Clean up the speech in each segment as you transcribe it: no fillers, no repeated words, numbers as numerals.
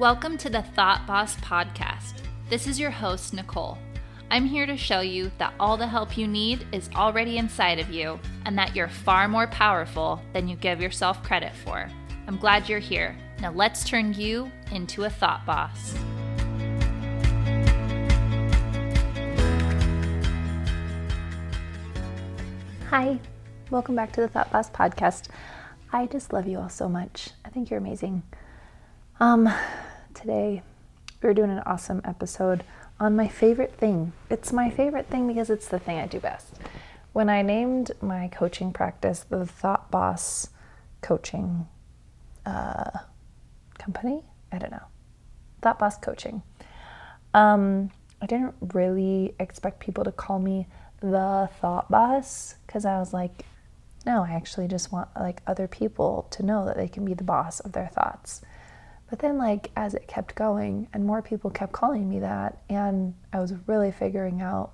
Welcome to the Thought Boss podcast. This is your host, Nicole. I'm here to show you that all the help you need is already inside of you and that you're far more powerful than you give yourself credit for. I'm glad you're here. Now let's turn you into a thought boss. Hi, welcome back to the Thought Boss podcast. I just love you all so much. I think you're amazing. Today we're doing an awesome episode on my favorite thing. It's my favorite thing because it's the thing I do best. When I named my coaching practice the Thought Boss Coaching Company, I don't know, Thought Boss Coaching. I didn't really expect people to call me the Thought Boss because I was like, no, I actually just want other people to know that they can be the boss of their thoughts. But then as it kept going and more people kept calling me that, and I was really figuring out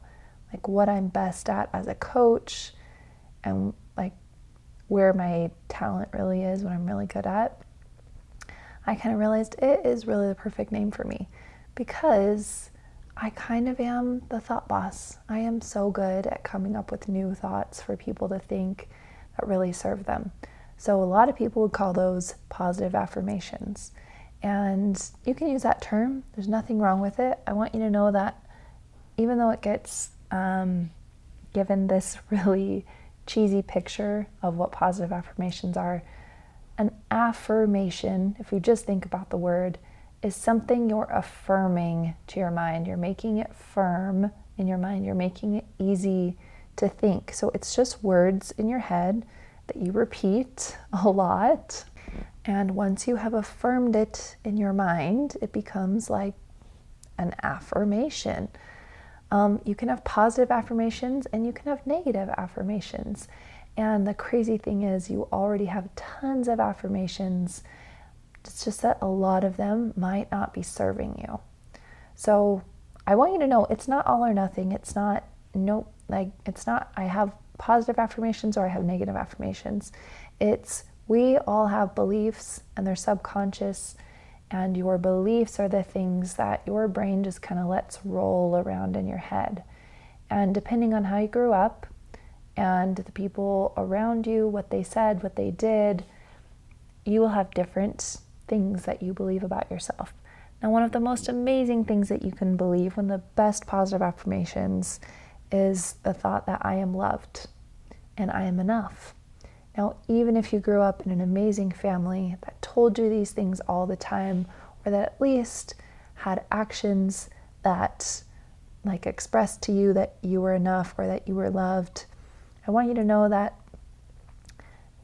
what I'm best at as a coach and where my talent really is, what I'm really good at, I kind of realized it is really the perfect name for me because I kind of am the thought boss. I am so good at coming up with new thoughts for people to think that really serve them. So a lot of people would call those positive affirmations. And you can use that term. There's nothing wrong with it. I want you to know that even though it gets given this really cheesy picture of what positive affirmations are, an affirmation, if you just think about the word, is something you're affirming to your mind. You're making it firm in your mind. You're making it easy to think. So it's just words in your head that you repeat a lot. And once you have affirmed it in your mind, it becomes like an affirmation. You can have positive affirmations and you can have negative affirmations. And the crazy thing is you already have tons of affirmations. It's just that a lot of them might not be serving you. So I want you to know it's not all or nothing. It's not, it's not I have positive affirmations or I have negative affirmations. It's we all have beliefs and they're subconscious, and your beliefs are the things that your brain just kind of lets roll around in your head. And depending on how you grew up and the people around you, what they said, what they did, you will have different things that you believe about yourself. Now, one of the most amazing things that you can believe, one of the best positive affirmations, is the thought that I am loved and I am enough. Now, even if you grew up in an amazing family that told you these things all the time, or that at least had actions that expressed to you that you were enough or that you were loved, I want you to know that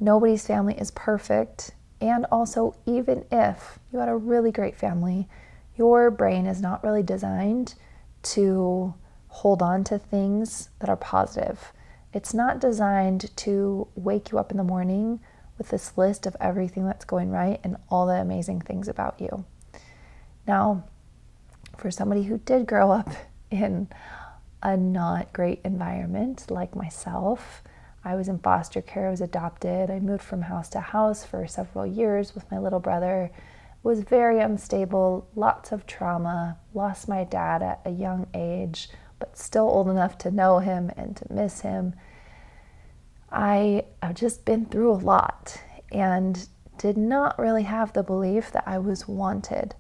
nobody's family is perfect. And also, even if you had a really great family, your brain is not really designed to hold on to things that are positive. It's not designed to wake you up in the morning with this list of everything that's going right and all the amazing things about you. Now, for somebody who did grow up in a not great environment like myself, I was in foster care, I was adopted, I moved from house to house for several years with my little brother, was very unstable, lots of trauma, lost my dad at a young age, but still old enough to know him and to miss him. I've just been through a lot and did not really have the belief that I was wanted.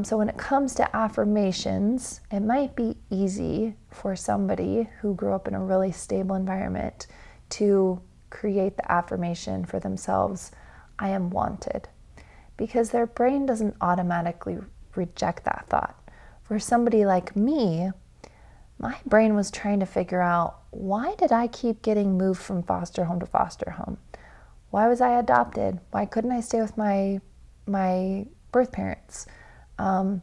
So when it comes to affirmations, it might be easy for somebody who grew up in a really stable environment to create the affirmation for themselves, I am wanted, because their brain doesn't automatically reject that thought. For somebody like me, my brain was trying to figure out, why did I keep getting moved from foster home to foster home? Why was I adopted? Why couldn't I stay with my birth parents? And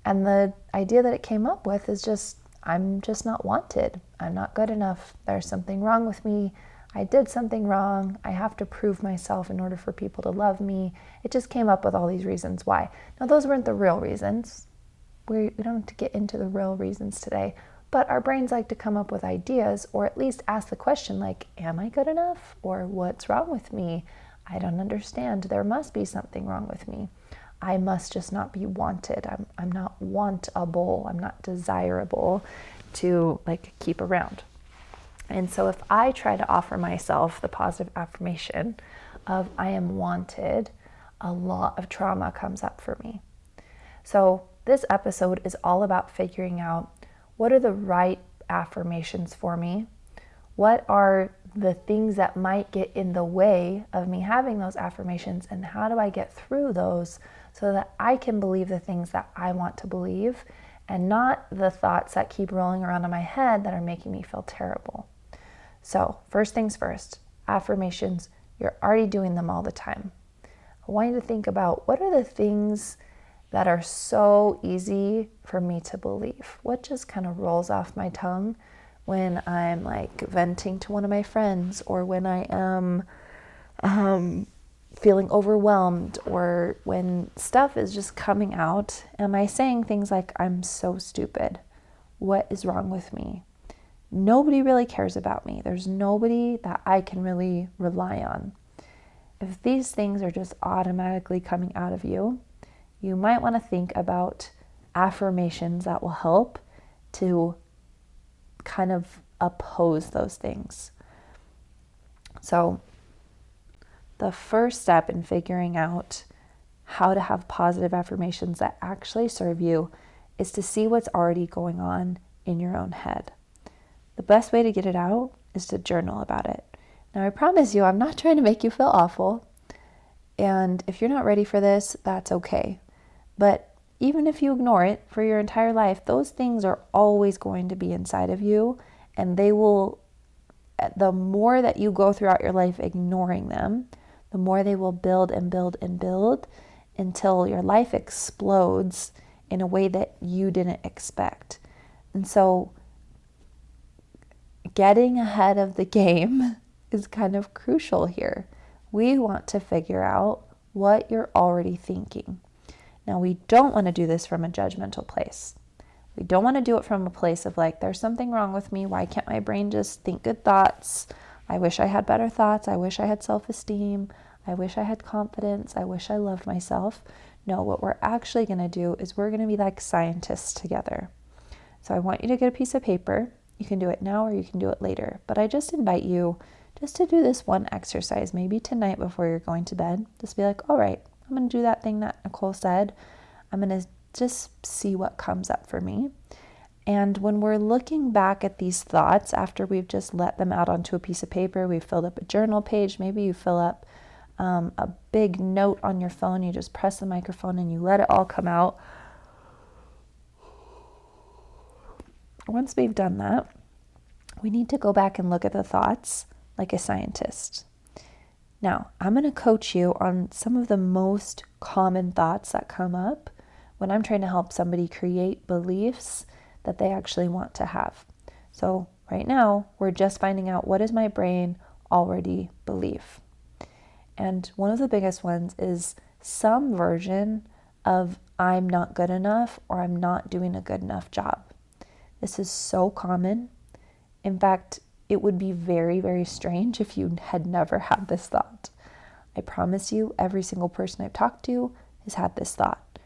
the idea that it came up with is just, I'm just not wanted. I'm not good enough. There's something wrong with me. I did something wrong. I have to prove myself in order for people to love me. It just came up with all these reasons why. Now, those weren't the real reasons. We don't have to get into the real reasons today. But our brains like to come up with ideas, or at least ask the question am I good enough? Or what's wrong with me? I don't understand. There must be something wrong with me. I must just not be wanted. I'm not wantable. I'm not desirable to like keep around. And so if I try to offer myself the positive affirmation of I am wanted, a lot of trauma comes up for me. So this episode is all about figuring out what are the right affirmations for me? What are the things that might get in the way of me having those affirmations, and how do I get through those so that I can believe the things that I want to believe and not the thoughts that keep rolling around in my head that are making me feel terrible. So first things first, affirmations, you're already doing them all the time. I want you to think about what are the things that are so easy for me to believe? What just kind of rolls off my tongue when I'm like venting to one of my friends, or when I am feeling overwhelmed, or when stuff is just coming out? Am I saying things like, I'm so stupid? What is wrong with me? Nobody really cares about me. There's nobody that I can really rely on. If these things are just automatically coming out of you, you might want to think about affirmations that will help to kind of oppose those things. So the first step in figuring out how to have positive affirmations that actually serve you is to see what's already going on in your own head. The best way to get it out is to journal about it. Now, I promise you, I'm not trying to make you feel awful. And if you're not ready for this, that's okay. But even if you ignore it for your entire life, those things are always going to be inside of you. And they will, the more that you go throughout your life ignoring them, the more they will build and build and build until your life explodes in a way that you didn't expect. And so getting ahead of the game is kind of crucial here. We want to figure out what you're already thinking. Now, we don't want to do this from a judgmental place. We don't want to do it from a place of like, there's something wrong with me. Why can't my brain just think good thoughts? I wish I had better thoughts. I wish I had self-esteem. I wish I had confidence. I wish I loved myself. No, what we're actually going to do is we're going to be like scientists together. So I want you to get a piece of paper. You can do it now or you can do it later. But I just invite you just to do this one exercise, maybe tonight before you're going to bed. Just be like, all right, I'm going to do that thing that Nicole said. I'm going to just see what comes up for me. And when we're looking back at these thoughts, after we've just let them out onto a piece of paper, we've filled up a journal page, maybe you fill up a big note on your phone, you just press the microphone and you let it all come out. Once we've done that, we need to go back and look at the thoughts like a scientist. Now, I'm going to coach you on some of the most common thoughts that come up when I'm trying to help somebody create beliefs that they actually want to have. So right now, we're just finding out, what does my brain already believe? And one of the biggest ones is some version of I'm not good enough or I'm not doing a good enough job. This is so common. In fact, it would be very, very strange if you had never had this thought. I promise you, every single person I've talked to has had this thought.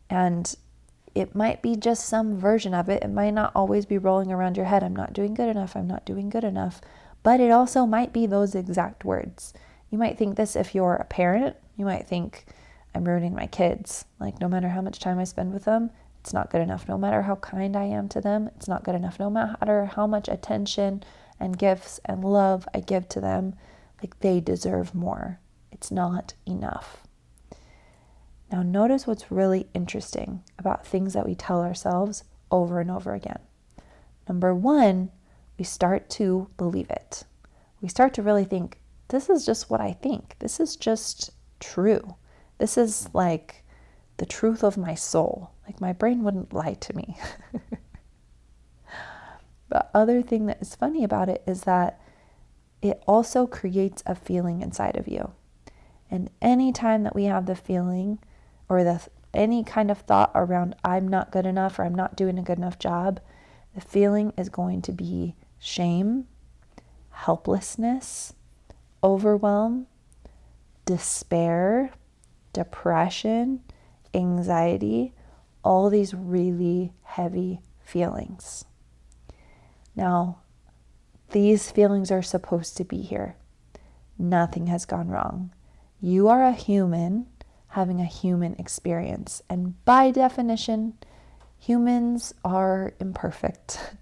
And it might be just some version of it. It might not always be rolling around your head, I'm not doing good enough, I'm not doing good enough. But it also might be those exact words. You might think this if you're a parent. You might think, I'm ruining my kids. Like, no matter how much time I spend with them, it's not good enough. No matter how kind I am to them, it's not good enough. No matter how much attention and gifts and love I give to them, like, they deserve more. It's not enough. Now, notice what's really interesting about things that we tell ourselves over and over again. Number one, we start to believe it. We start to really think, this is just what I think. This is just true. This is like the truth of my soul. Like, my brain wouldn't lie to me. The other thing that is funny about it is that it also creates a feeling inside of you. And any time that we have the feeling or any kind of thought around I'm not good enough or I'm not doing a good enough job, the feeling is going to be shame, helplessness, overwhelm, despair, depression, anxiety, all these really heavy feelings. Now, these feelings are supposed to be here. Nothing has gone wrong. You are a human having a human experience. And by definition, humans are imperfect.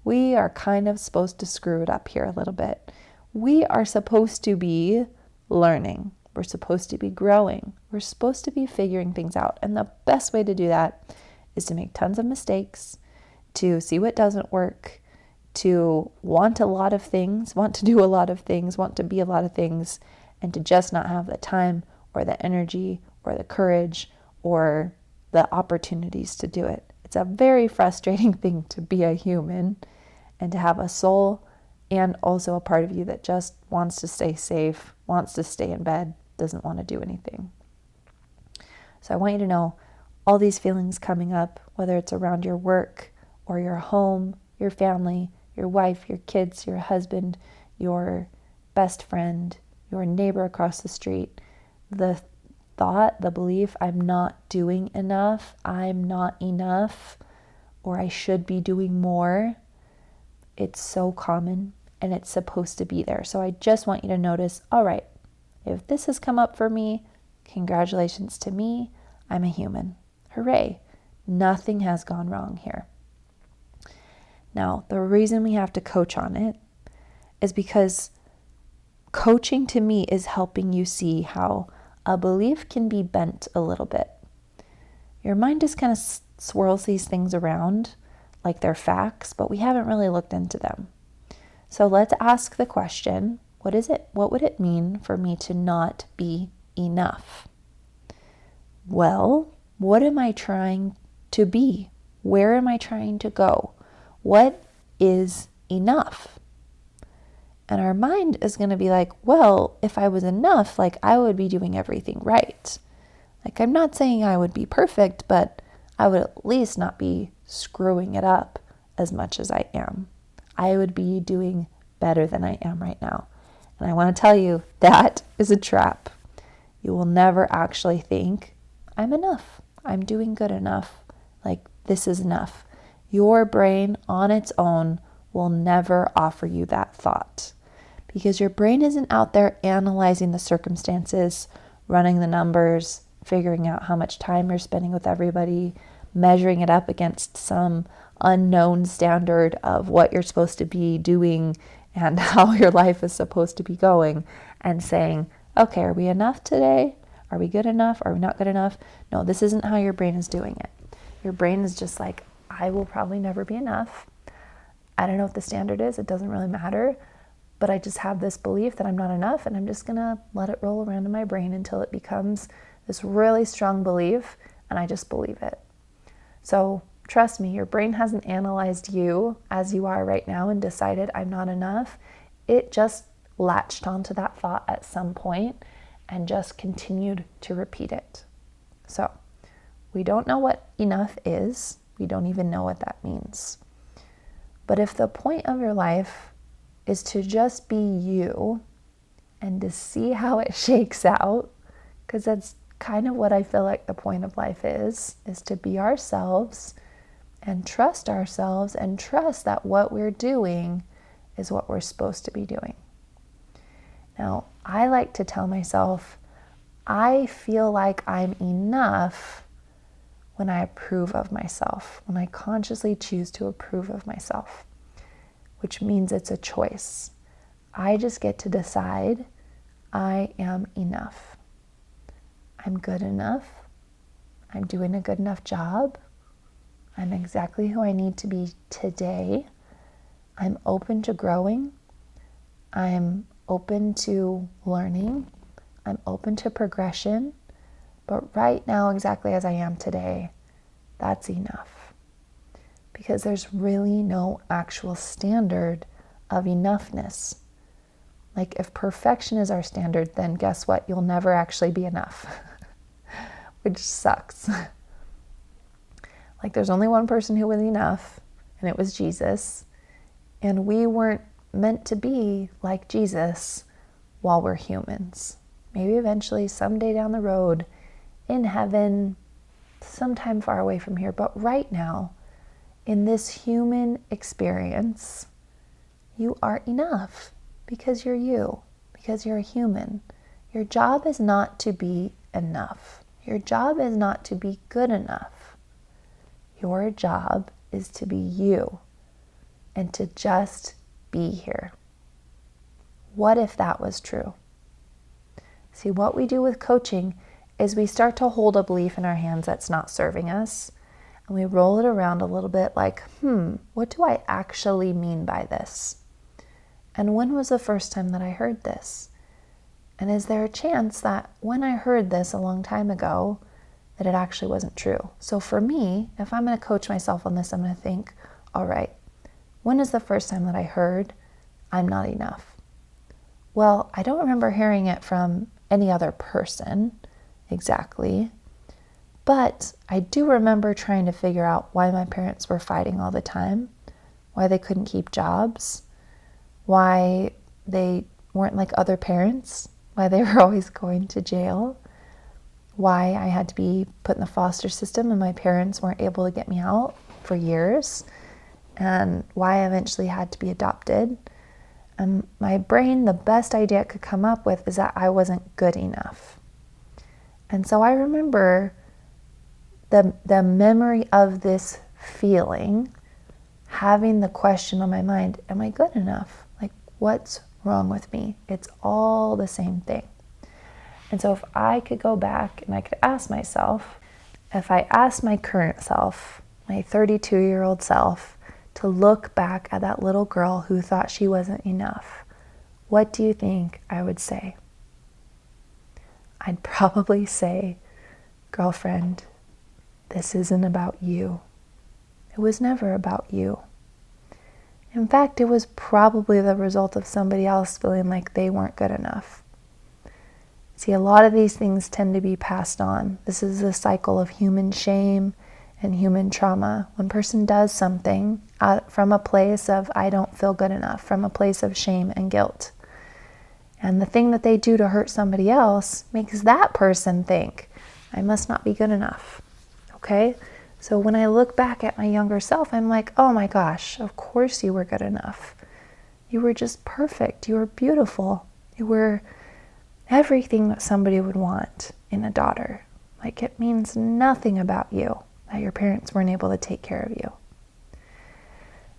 We are kind of supposed to screw it up here a little bit. We are supposed to be learning. We're supposed to be growing. We're supposed to be figuring things out. And the best way to do that is to make tons of mistakes, to see what doesn't work, to want a lot of things, want to do a lot of things, want to be a lot of things, and to just not have the time or the energy or the courage or the opportunities to do it. It's a very frustrating thing to be a human and to have a soul and also a part of you that just wants to stay safe, wants to stay in bed, doesn't want to do anything. So I want you to know all these feelings coming up, whether it's around your work or your home, your family, your wife, your kids, your husband, your best friend, your neighbor across the street, the thought, the belief, I'm not doing enough, I'm not enough, or I should be doing more. It's so common and it's supposed to be there. So I just want you to notice, all right, if this has come up for me, congratulations to me, I'm a human. Hooray. Nothing has gone wrong here. Now, the reason we have to coach on it is because coaching to me is helping you see how a belief can be bent a little bit. Your mind just kind of swirls these things around like they're facts, but we haven't really looked into them. So let's ask the question, what is it? What would it mean for me to not be enough? Well, what am I trying to be? Where am I trying to go? What is enough? And our mind is going to be like, well, if I was enough, like I would be doing everything right. Like I'm not saying I would be perfect, but I would at least not be screwing it up as much as I am. I would be doing better than I am right now. And I want to tell you that is a trap. You will never actually think, I'm enough. I'm doing good enough. Like this is enough. Your brain on its own will never offer you that thought because your brain isn't out there analyzing the circumstances, running the numbers, figuring out how much time you're spending with everybody, measuring it up against some unknown standard of what you're supposed to be doing and how your life is supposed to be going and saying, okay, are we enough today? Are we good enough? Are we not good enough? No, this isn't how your brain is doing it. Your brain is just like, I will probably never be enough. I don't know what the standard is. It doesn't really matter. But I just have this belief that I'm not enough, and I'm just going to let it roll around in my brain until it becomes this really strong belief, and I just believe it. So trust me, your brain hasn't analyzed you as you are right now and decided I'm not enough. It just latched onto that thought at some point and just continued to repeat it. So we don't know what enough is. We don't even know what that means. But if the point of your life is to just be you and to see how it shakes out, because that's kind of what I feel like the point of life is to be ourselves and trust ourselves and trust that what we're doing is what we're supposed to be doing. Now, I like to tell myself, I feel like I'm enough when I approve of myself, when I consciously choose to approve of myself, which means it's a choice. I just get to decide I am enough. I'm good enough. I'm doing a good enough job. I'm exactly who I need to be today. I'm open to growing. I'm open to learning. I'm open to progression. But right now, exactly as I am today, that's enough. Because there's really no actual standard of enoughness. Like if perfection is our standard, then guess what? You'll never actually be enough, which sucks. Like there's only one person who was enough, and it was Jesus. And we weren't meant to be like Jesus while we're humans. Maybe eventually, someday down the road, in heaven, sometime far away from here. But right now, in this human experience, you are enough because you're you, because you're a human. Your job is not to be enough. Your job is not to be good enough. Your job is to be you and to just be here. What if that was true? See, what we do with coaching is we start to hold a belief in our hands that's not serving us, and we roll it around a little bit like, what do I actually mean by this? And when was the first time that I heard this? And is there a chance that when I heard this a long time ago, that it actually wasn't true? So for me, if I'm going to coach myself on this, I'm going to think, all right, when is the first time that I heard I'm not enough? Well, I don't remember hearing it from any other person exactly, but I do remember trying to figure out why my parents were fighting all the time, why they couldn't keep jobs, why they weren't like other parents, why they were always going to jail, why I had to be put in the foster system and my parents weren't able to get me out for years, and why I eventually had to be adopted. And my brain, the best idea it could come up with is that I wasn't good enough. And so I remember the memory of this feeling, having the question on my mind, am I good enough? Like, what's wrong with me? It's all the same thing. And so if I could go back and I could ask myself, if I asked my current self, my 32-year-old self, to look back at that little girl who thought she wasn't enough, what do you think I would say? I'd probably say, girlfriend, this isn't about you. It was never about you. In fact, it was probably the result of somebody else feeling like they weren't good enough. See, a lot of these things tend to be passed on. This is a cycle of human shame and human trauma. One person does something from a place of, I don't feel good enough, from a place of shame and guilt. And the thing that they do to hurt somebody else makes that person think, I must not be good enough. Okay? So when I look back at my younger self, I'm like, oh my gosh, of course you were good enough. You were just perfect. You were beautiful. You were everything that somebody would want in a daughter. Like, it means nothing about you that your parents weren't able to take care of you.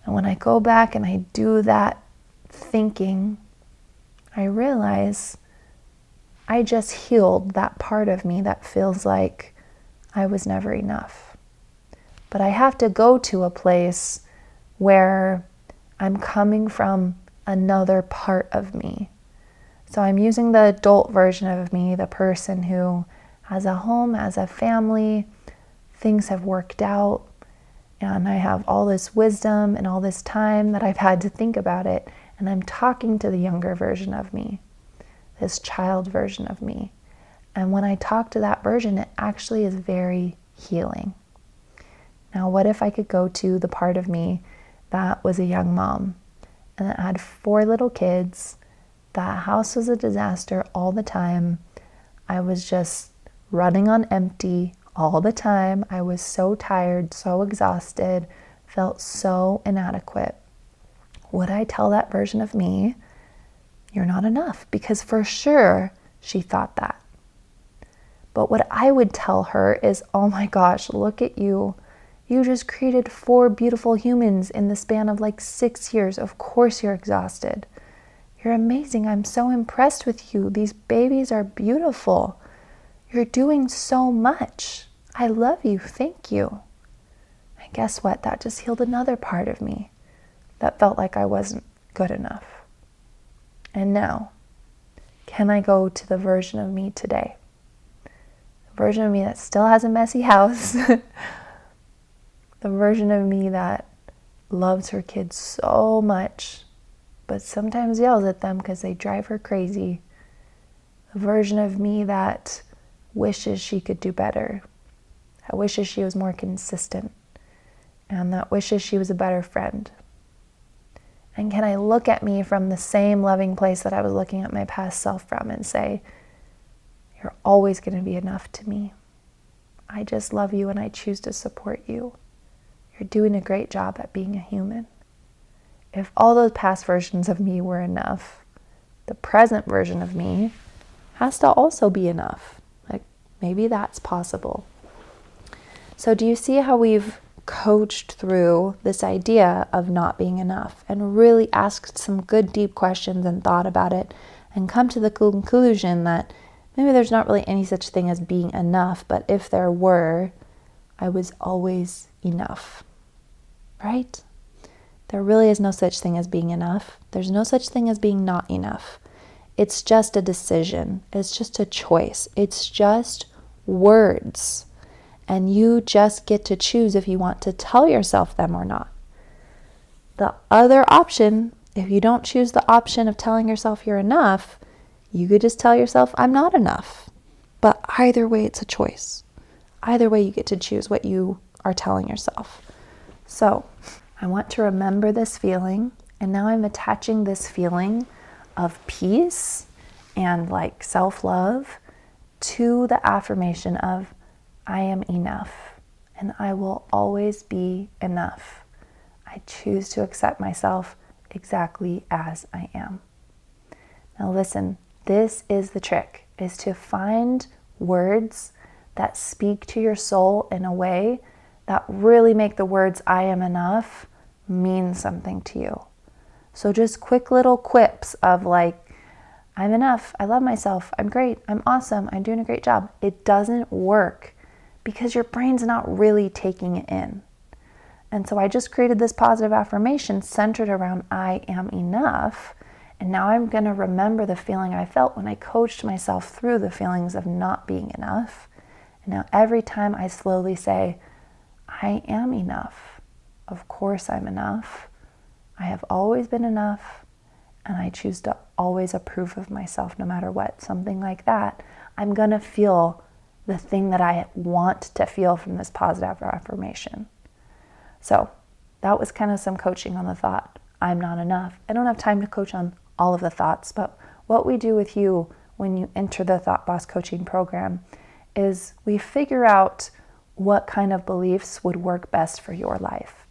And when I go back and I do that thinking, I realize I just healed that part of me that feels like I was never enough. But I have to go to a place where I'm coming from another part of me. So I'm using the adult version of me, the person who has a home, has a family, things have worked out, and I have all this wisdom and all this time that I've had to think about it, and I'm talking to the younger version of me, this child version of me. And when I talk to that version, it actually is very healing. Now, what if I could go to the part of me that was a young mom and that had 4 little kids, that house was a disaster all the time, I was just running on empty all the time. I was so tired, so exhausted, felt so inadequate. Would I tell that version of me, you're not enough? Because for sure she thought that. But what I would tell her is, oh my gosh, look at you. You just created 4 beautiful humans in the span of like 6 years. Of course you're exhausted. You're amazing. I'm so impressed with you. These babies are beautiful. You're doing so much. I love you. Thank you. And guess what? That just healed another part of me that felt like I wasn't good enough. And now, can I go to the version of me today? The version of me that still has a messy house. The version of me that loves her kids so much, but sometimes yells at them because they drive her crazy. The version of me that wishes she could do better, that wishes she was more consistent, and that wishes she was a better friend. And can I look at me from the same loving place that I was looking at my past self from and say, you're always going to be enough to me. I just love you and I choose to support you. You're doing a great job at being a human. If all those past versions of me were enough, the present version of me has to also be enough. Like, maybe that's possible. So do you see how we've coached through this idea of not being enough and really asked some good deep questions and thought about it and come to the conclusion that maybe there's not really any such thing as being enough, but if there were, I was always enough, right? There really is no such thing as being enough. There's no such thing as being not enough. It's just a decision. It's just a choice. It's just words. And you just get to choose if you want to tell yourself them or not. The other option, if you don't choose the option of telling yourself you're enough, you could just tell yourself, I'm not enough. But either way, it's a choice. Either way, you get to choose what you are telling yourself. So I want to remember this feeling. And now I'm attaching this feeling of peace and like self-love to the affirmation of I am enough and I will always be enough. I choose to accept myself exactly as I am. Now listen, this is the trick, is to find words that speak to your soul in a way that really make the words I am enough mean something to you. So just quick little quips of like, I'm enough, I love myself, I'm great, I'm awesome, I'm doing a great job. It doesn't work because your brain's not really taking it in. And so I just created this positive affirmation centered around I am enough. And now I'm going to remember the feeling I felt when I coached myself through the feelings of not being enough. And now every time I slowly say, I am enough. Of course I'm enough. I have always been enough. And I choose to always approve of myself no matter what. Something like that. I'm going to feel the thing that I want to feel from this positive affirmation. So that was kind of some coaching on the thought, I'm not enough. I don't have time to coach on all of the thoughts, but what we do with you when you enter the Thought Boss coaching program is we figure out what kind of beliefs would work best for your life.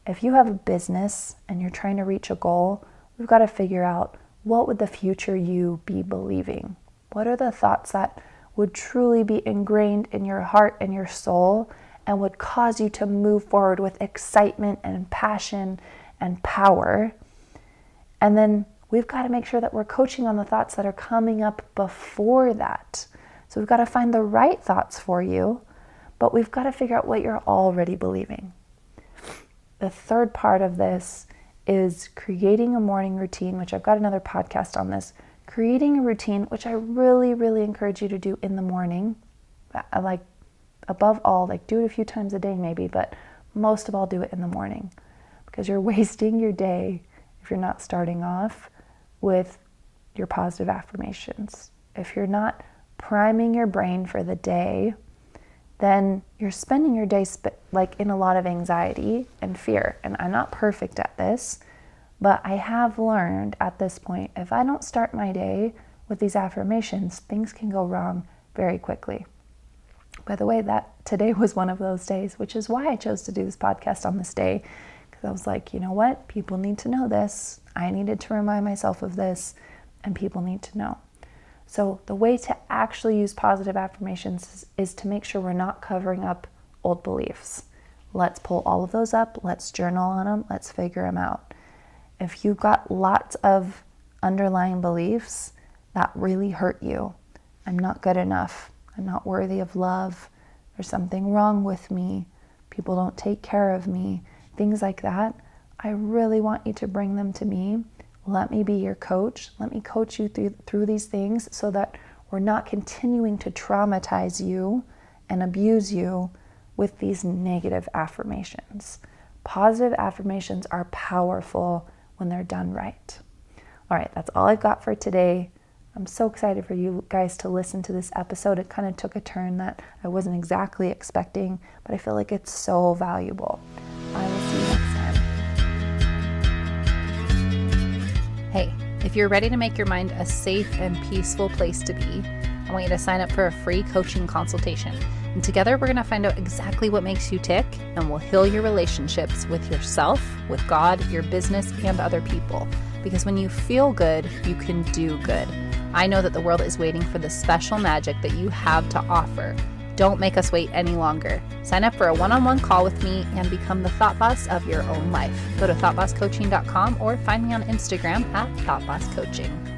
If you have a business and you're trying to reach a goal, we've got to figure out what would the future you be believing? What are the thoughts that would truly be ingrained in your heart and your soul and would cause you to move forward with excitement and passion and power? And then we've got to make sure that we're coaching on the thoughts that are coming up before that. So we've got to find the right thoughts for you, but we've got to figure out what you're already believing. The third part of this is creating a morning routine, which I've got another podcast on this. Creating a routine, which I really, really encourage you to do in the morning. Like, above all, like do it a few times a day maybe, but most of all do it in the morning because you're wasting your day if you're not starting off with your positive affirmations. If you're not priming your brain for the day, then you're spending your day like in a lot of anxiety and fear. And I'm not perfect at this, but I have learned at this point, if I don't start my day with these affirmations, things can go wrong very quickly. By the way, that today was one of those days, which is why I chose to do this podcast on this day, because I was like, you know what? People need to know this. I needed to remind myself of this, and people need to know. So the way to actually use positive affirmations is to make sure we're not covering up old beliefs. Let's pull all of those up. Let's journal on them. Let's figure them out. If you've got lots of underlying beliefs that really hurt you, I'm not good enough, I'm not worthy of love, there's something wrong with me, people don't take care of me, things like that, I really want you to bring them to me. Let me be your coach. Let me coach you through these things so that we're not continuing to traumatize you and abuse you with these negative affirmations. Positive affirmations are powerful when they're done right. All right, that's all I've got for today. I'm so excited for you guys to listen to this episode. It kind of took a turn that I wasn't exactly expecting, but I feel like it's so valuable. I will see you next time. Hey, if you're ready to make your mind a safe and peaceful place to be, I want you to sign up for a free coaching consultation. And together we're going to find out exactly what makes you tick, and we'll heal your relationships with yourself, with God, your business, and other people. Because when you feel good, you can do good. I know that the world is waiting for the special magic that you have to offer. Don't make us wait any longer. Sign up for a one-on-one call with me and become the thought boss of your own life. Go to thoughtbosscoaching.com or find me on Instagram at thoughtbosscoaching.